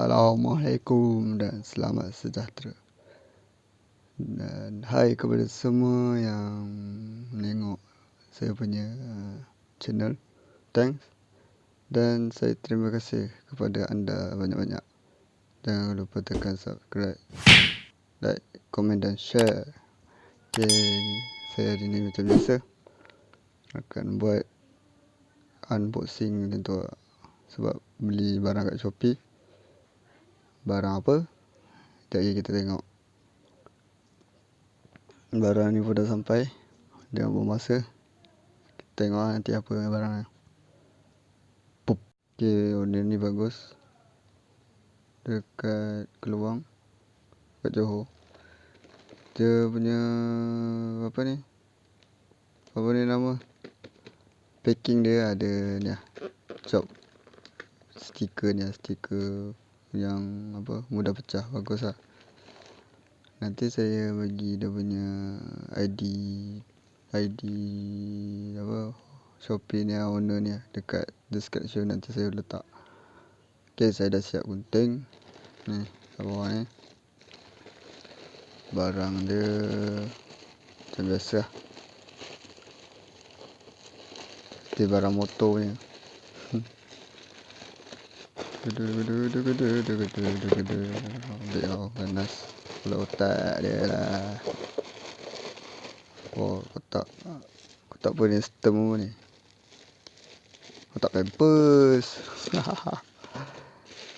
Assalamualaikum dan selamat sejahtera. Dan hai kepada semua yang menengok saya punya channel. Thanks. Dan saya terima kasih kepada anda banyak-banyak. Jangan lupa tekan subscribe, like, komen dan share. Okay, saya hari ni macam biasa akan buat unboxing macam tu lah. Sebab beli barang kat Shopee. Barang apa? Sekejap lagi kita tengok. Barang ni pun dah sampai. Jangan buang masa. Kita tengok lah nanti apa barangnya. Pup. Okay, order ni bagus. Dekat Keluang, kat Johor. Dia punya apa ni nama, packing dia ada ni lah, job stiker ni lah, stiker yang apa, mudah pecah, bagus lah. Nanti saya bagi dia punya ID apa, Shopee ni lah, owner ni lah, dekat description nanti saya letak. Okay, saya dah siap gunting ni kat bawah ni. Barang dia macam biasa lah, seperti barang motor ni. Ambil tau, panas kepala otak dia lah. Oh, kotak pun ni sistem ni, kotak pampers.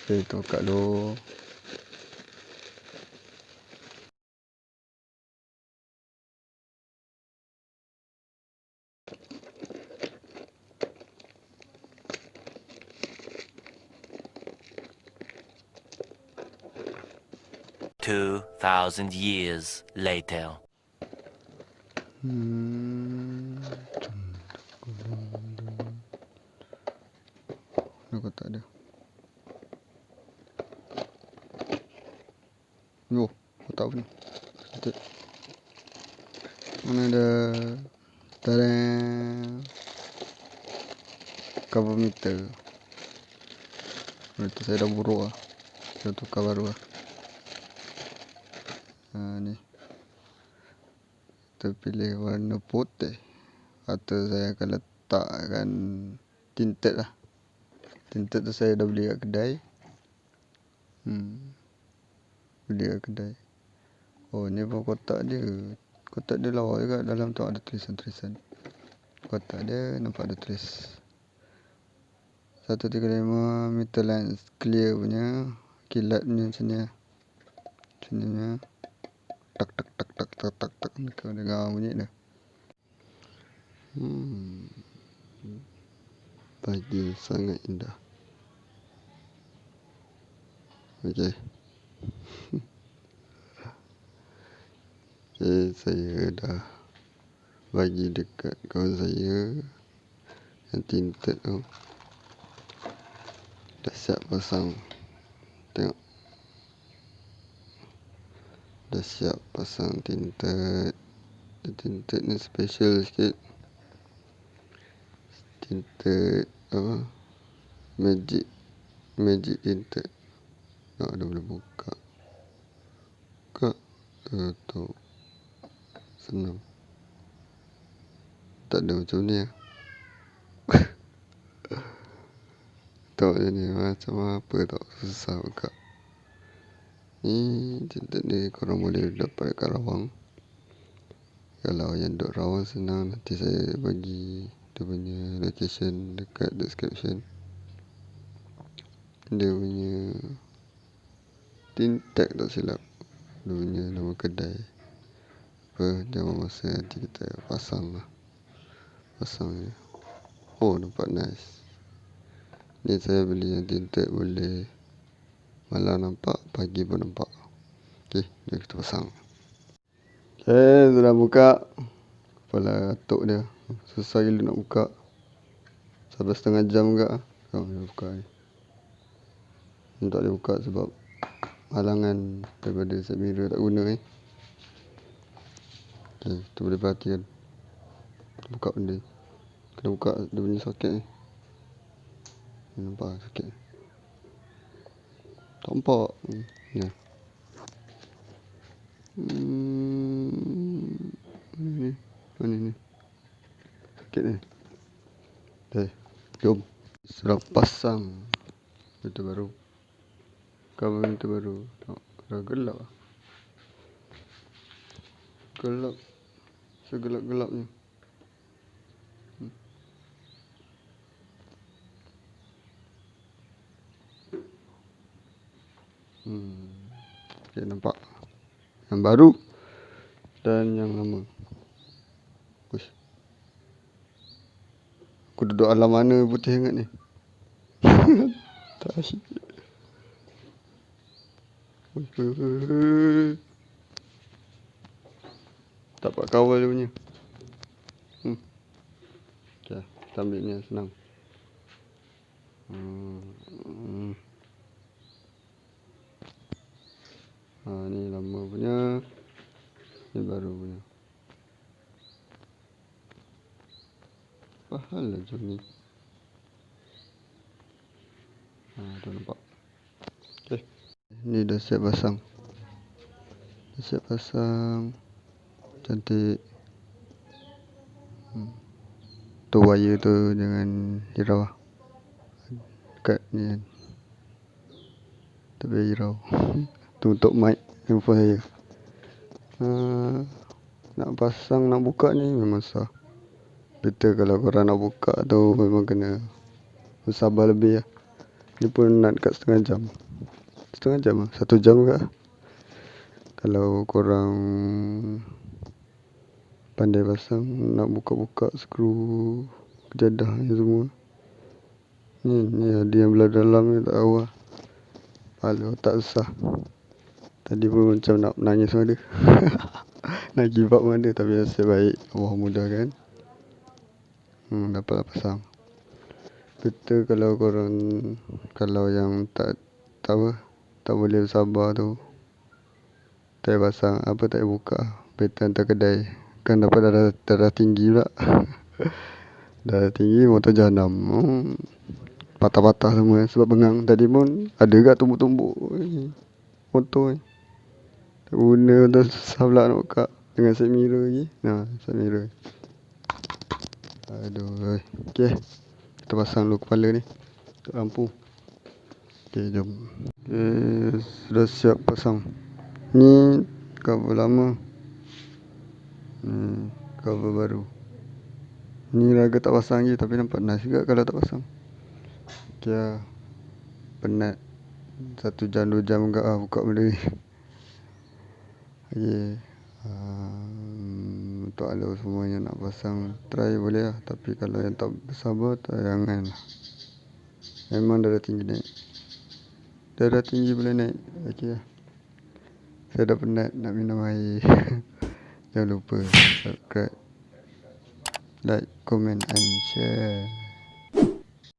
Kita buka dulu. Two 2,000 years later. Mana kotak dia? Yo, kotak apa ni? Cantik. Mana ada? Tada! Cover meter. Berarti saya dah buruk lah. Saya tukar baru lah. Ni. Kita pilih warna putih. Atau saya akan letakkan tinted lah. Tinted tu saya dah beli kat kedai. Beli kat kedai. Oh, ni pun kotak dia. Kotak dia lawa juga. Dalam tu ada tulisan-tulisan. Kotak dia nampak ada tulis 135 meter lens clear punya. Kilat punya macam ni lah. Macam ni punya. Tak tak tak tak tak tak tak. Kau dengar bunyi dia. Pagi sangat indah. Okey. Okay, saya dah bagi dekat kawan saya yang tinted tu. Dah siap pasang. Tengok. Dah siap pasang tinted. Tinted ni special sikit. Tinted apa, magic tinted. Nak ada boleh buka tutup, senang. Tak ada macam ni lah. Tak macam ni, macam apa tak susah buka. Ni tinted ni korang boleh dapat kat Rawang. Kalau yang duduk Rawang senang, nanti saya bagi dia punya location dekat description. Dia punya tinted tak silap. Dia punya nama kedai apa, jangan masa nanti kita pasang lah. Pasang je. Oh, nampak nice. Ni saya beli yang tinted, boleh malam nampak, pagi pun nampak. Okay, jom kita pasang. Okay, sudah buka. Kepala atuk dia, susah gila nak buka. Sampai setengah jam juga. Kau boleh buka ni. Ni tak boleh buka sebab halangan daripada set mirror tak guna ni. Okay, kita boleh perhatikan. Kita buka benda. Kena buka dia punya soket ni. Nampak soket. Tampak. Ya. Ni. Sakit ni. Okay. Jom. Sudah pasang. Itu baru. Cover itu baru. Dah gelap. Gelap. Segelap-gelapnya. Okay, nampak. Yang baru dan yang lama. Uish. Aku duduk alam mana putih sangat ni. Tak asyik. Tak dapat kawal dia punya. Okay, kita ambil ni senang. Ni lama punya. Ni baru punya. Apa hal lah macam ni? Dah nampak. Okay. Ni dah siap pasang. Cantik. Tu wire tu jangan hirau lah. Dekat ni kan. Tak payah hirau. Tu untuk mic handphone saya. Nak pasang, nak buka ni memang susah. Better kalau korang nak buka tu memang kena bersabar lebih lah. Ni pun nak dekat setengah jam lah, 1 jam ke. Kalau korang pandai pasang, nak buka-buka skru kejadah ni semua. Ni ada yang belah dalam ni tak tahu lah. Kepala tak susah. Tadi pun macam nak menangis pun ada. Nak give up pun ada. Tapi nasib baik Allah mudahkan. Dapatlah pasang. Betul kalau korang, kalau yang tak boleh bersabar tu, tak payah pasang, tak payah buka. Betul hantar kedai. Kan dapat darah tinggi pula. Darah tinggi motor jahanam. Patah-patah semua sebab bengang. Tadi pun ada kat tumbuk-tumbuk motor ni. Tak guna tu, susah pula nak buka. Dengan side mirror lagi. Side mirror. Aduh. Okay. Kita pasang dulu kepala ni. Untuk lampu. Okay, jom. Okay, sudah siap pasang. Ni cover lama. Cover baru. Ni raga tak pasang je, tapi nampak nice juga kalau tak pasang. Okay, penat 1 jam 2 jam enggak buka benda ni. Okay. Untuk alo semua yang nak pasang, try boleh lah. Tapi kalau yang tak bersabar, jangan lah. Memang darah tinggi naik. Darah tinggi boleh naik. Okay lah. Saya dah penat nak minum air. Jangan lupa subscribe, like, comment and share.